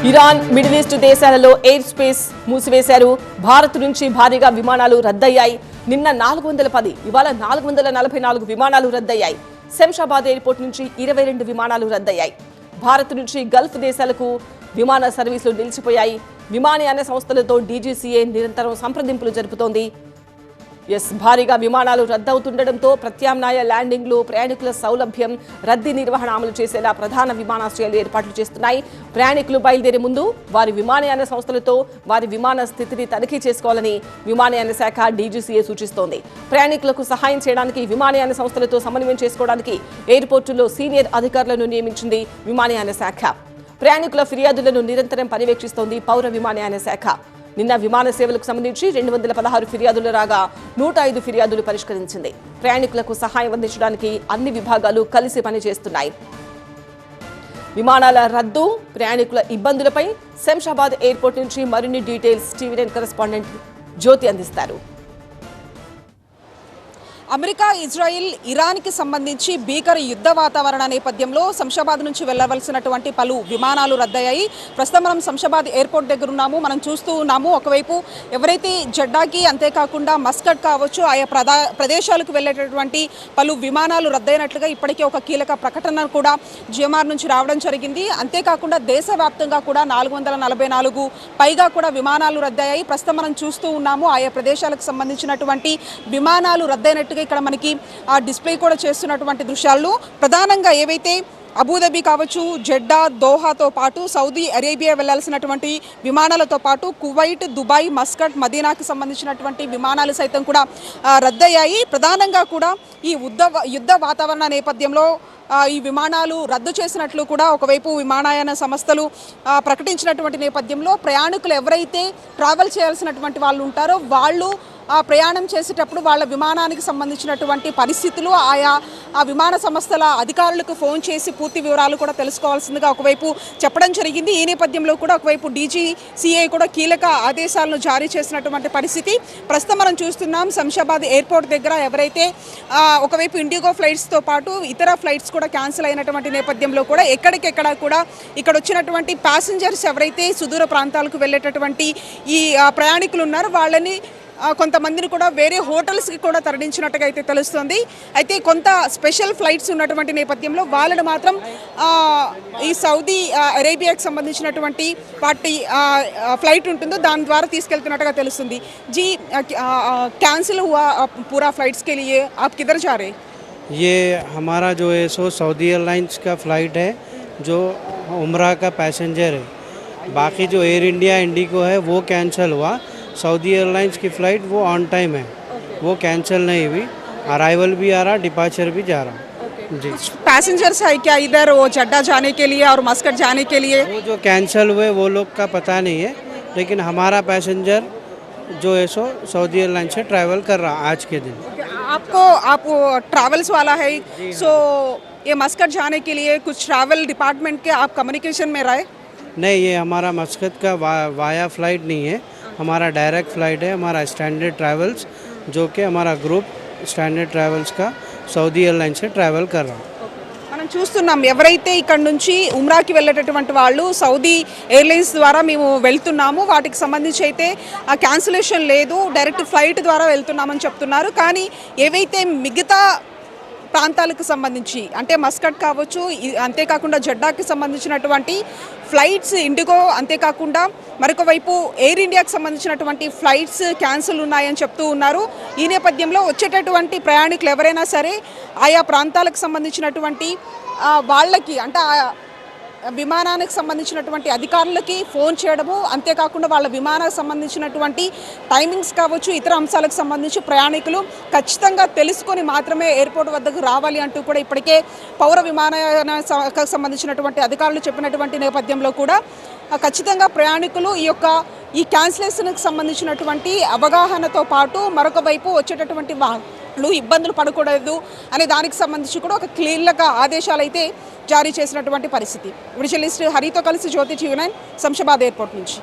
Iran, middle east దేశాలలో air space మూసివేశారు. భారత్ నుంచి భారీగా విమానాలు రద్దయ్యాయి. నిన్న 410, ఇవాళ 444 విమానాలు రద్దయ్యాయి. శంషాబాద్ ఎయిర్పోర్ట్ నుంచి 22 విమానాలు రద్దయ్యాయి. భారత్ నుంచి గల్ఫ్ దేశాలకు విమాన సర్వీసులు నిలిచిపోయాయి. విమానయాన సంస్థలతో డీజీసీఏ నిరంతరం సంప్రదింపులు జరుపుతోంది. భారీగా విమానాలు రద్దవుతుండటంతో ప్రత్యామ్నాయ ల్యాండింగ్లు, ప్రయాణికుల సౌలభ్యం, రద్దీ నిర్వహణ అమలు చేసేలా ప్రధాన విమానాశ్రయాలు ఏర్పాట్లు చేస్తున్నాయి. ప్రయాణికులు బయలుదేరే ముందు వారి విమానయాన సంస్థలతో వారి విమాన స్థితిని తనిఖీ చేసుకోవాలని విమానయాన శాఖ డీజీసీఏ సూచిస్తోంది. ప్రయాణికులకు సహాయం చేయడానికి విమానయాన సంస్థలతో సమన్వయం చేసుకోవడానికి ఎయిర్పోర్టులో సీనియర్ అధికారులను నియమించింది విమానయాన శాఖ. ప్రయాణికుల ఫిర్యాదులను నిరంతరం పర్యవేక్షిస్తోంది పౌర విమానయాన శాఖ. నిన్న విమాన సేవలకు సంబంధించి 216 ఫిర్యాదులు రాగా 105 ఫిర్యాదులు పరిష్కరించింది. ప్రయాణికులకు సహాయం అందించడానికి అన్ని విభాగాలు కలిసి పనిచేస్తున్నాయి. విమానాల రద్దు, ప్రయాణికుల ఇబ్బందులపై శంషాబాద్ ఎయిర్పోర్ట్ నుంచి మరిన్ని డీటెయిల్స్ టీవీ9 కరెస్పాండెంట్ జ్యోతి అందిస్తారు. అమెరికా, ఇజ్రాయిల్, ఇరాన్కి సంబంధించి భీకర యుద్ధ వాతావరణ నేపథ్యంలో శంషాబాద్ నుంచి వెళ్లవలసినటువంటి పలు విమానాలు రద్దయ్యాయి. ప్రస్తుతం మనం శంషాబాద్ ఎయిర్పోర్ట్ దగ్గర ఉన్నాము. మనం చూస్తూ ఉన్నాము, ఒకవైపు ఎవరైతే జెడ్డాకి, అంతేకాకుండా మస్కట్ కావచ్చు, ఆయా ప్రదేశాలకు వెళ్లేటటువంటి పలు విమానాలు రద్దయినట్లుగా ఇప్పటికే ఒక కీలక ప్రకటన కూడా జిఎంఆర్ నుంచి రావడం జరిగింది. అంతేకాకుండా దేశవ్యాప్తంగా కూడా 444 పైగా కూడా విమానాలు రద్దయ్యాయి. ప్రస్తుతం మనం చూస్తూ ఉన్నాము, ఆయా ప్రదేశాలకు సంబంధించినటువంటి విమానాలు రద్దయినట్టుగా ఇక్కడ మనకి డిస్ప్లే కూడా చేస్తున్నటువంటి దృశ్యాలు ప్రధానంగా ఏవైతే అబుదాబి కావచ్చు, జెడ్డా, దోహాతో పాటు సౌదీ అరేబియా వెళ్లాల్సినటువంటి విమానాలతో పాటు కువైట్, దుబాయ్, మస్కట్, మదీనాకి సంబంధించినటువంటి విమానాలు సైతం కూడా రద్దయ్యాయి. ప్రధానంగా కూడా ఈ యుద్ధ వాతావరణ నేపథ్యంలో ఈ విమానాలు రద్దు చేసినట్లు కూడా ఒకవైపు విమానయాన సంస్థలు ప్రకటించినటువంటి నేపథ్యంలో ప్రయాణికులు ఎవరైతే ట్రావెల్ చేయాల్సినటువంటి వాళ్ళు ఉంటారో వాళ్ళు ప్రయాణం చేసేటప్పుడు వాళ్ళ విమానానికి సంబంధించినటువంటి పరిస్థితులు ఆ విమాన సంస్థల అధికారులకు ఫోన్ చేసి పూర్తి వివరాలు కూడా తెలుసుకోవాల్సిందిగా ఒకవైపు చెప్పడం జరిగింది. ఈ నేపథ్యంలో కూడా ఒకవైపు డీజీసీఏ కూడా కీలక ఆదేశాలను జారీ చేసినటువంటి పరిస్థితి ప్రస్తుతం మనం చూస్తున్నాం. శంషాబాద్ ఎయిర్పోర్ట్ దగ్గర ఎవరైతే ఒకవైపు ఇండిగో ఫ్లైట్స్తో పాటు ఇతర ఫ్లైట్స్ కూడా క్యాన్సిల్ అయినటువంటి నేపథ్యంలో కూడా ఎక్కడికెక్కడ కూడా ఇక్కడ వచ్చినటువంటి ప్యాసింజర్స్ ఎవరైతే సుదూర ప్రాంతాలకు వెళ్ళేటటువంటి ఈ ప్రయాణికులు ఉన్నారో వాళ్ళని కొంతమందిని కూడా వేరే హోటల్స్కి కూడా తరలించినట్టుగా అయితే తెలుస్తుంది. అయితే కొంత స్పెషల్ ఫ్లైట్స్ ఉన్నటువంటి నేపథ్యంలో వాళ్ళని మాత్రం ఈ సౌదీ అరేబియాకి సంబంధించినటువంటి వాటి ఫ్లైట్ ఉంటుందో దాని ద్వారా తీసుకెళ్తున్నట్టుగా తెలుస్తుంది. जी कैंसिल हुआ पूरा फ्लाइट्स के लिए, आप किधर जा रहे? ये हमारा जो है सो सऊदी एयरलाइंस का फ़्लाइट है जो उम्रा का पैसेंजर है. बाकी जो एयर इंडिया, इंडिगो है वो कैंसिल हुआ. सऊदी एयरलाइंस की फ़्लाइट वो ऑन टाइम है, वो कैंसिल नहीं हुई. अराइवल भी आ रहा, डिपार्चर भी जा रहा. जी, पैसेंजर्स है क्या इधर वो जड्डा जाने के लिए और मस्कट जाने के लिए? वो जो कैंसिल हुए वो लोग का पता नहीं है, लेकिन हमारा पैसेंजर जो है सो सऊदी एयरलाइन से ट्रैवल कर रहा आज के दिन. आप ट्रैवल्स वाला है, सो ये मस्कट जाने के लिए कुछ ट्रैवल डिपार्टमेंट के आप कम्युनिकेशन में रहे? नहीं, ये हमारा मस्कत का वाया फ्लाइट नहीं है, हमारा डायरेक्ट फ़्लाइट है. हमारा स्टैंडर्ड ट्रैवल्स जो कि हमारा ग्रुप स्टैंडर्ड ट्रैवल्स का सऊदी एयरलाइन से ट्रैवल कर रहा. మనం చూస్తున్నాం ఎవరైతే ఇక్కడ నుంచి ఉమ్రాకి వెళ్ళేటటువంటి వాళ్ళు సౌదీ ఎయిర్లైన్స్ ద్వారా మేము వెళ్తున్నాము, వాటికి సంబంధించి అయితే క్యాన్సిలేషన్ లేదు, డైరెక్ట్ ఫ్లైట్ ద్వారా వెళ్తున్నామని చెప్తున్నారు. కానీ ఏవైతే మిగతా ప్రాంతాలకు సంబంధించి అంటే మస్కట్ కావచ్చు, అంతేకాకుండా జడ్డాకి సంబంధించినటువంటి ఫ్లైట్స్ ఇండిగో, అంతేకాకుండా మరొక వైపు ఎయిర్ ఇండియాకి సంబంధించినటువంటి ఫ్లైట్స్ క్యాన్సిల్ ఉన్నాయని చెప్తూ ఉన్నారు. ఈ నేపథ్యంలో వచ్చేటటువంటి ప్రయాణికులు ఎవరైనా సరే ఆయా ప్రాంతాలకు సంబంధించినటువంటి వాళ్ళకి అంటే విమానానికి సంబంధించినటువంటి అధికారులకి ఫోన్ చేయడము, అంతేకాకుండా వాళ్ళ విమానానికి సంబంధించినటువంటి టైమింగ్స్ కావచ్చు, ఇతర అంశాలకు సంబంధించి ప్రయాణికులు ఖచ్చితంగా తెలుసుకొని మాత్రమే ఎయిర్పోర్ట్ వద్దకు రావాలి అంటూ కూడా ఇప్పటికే పౌర విమానయానకు సంబంధించినటువంటి అధికారులు చెప్పినటువంటి నేపథ్యంలో కూడా ఖచ్చితంగా ప్రయాణికులు ఈ క్యాన్సిలేషన్కి సంబంధించినటువంటి అవగాహనతో పాటు మరొక వైపు వచ్చేటటువంటి వాళ్ళు ఇబ్బందులు పడకూడదు అనే దానికి సంబంధించి కూడా ఒక కీలక ఆదేశాలు అయితే జారీ చేసినటువంటి పరిస్థితి. విజువలిస్ట్ హరితో కలిసి జ్యోతి టీవీ9 శంషాబాద్ ఎయిర్పోర్ట్ నుంచి.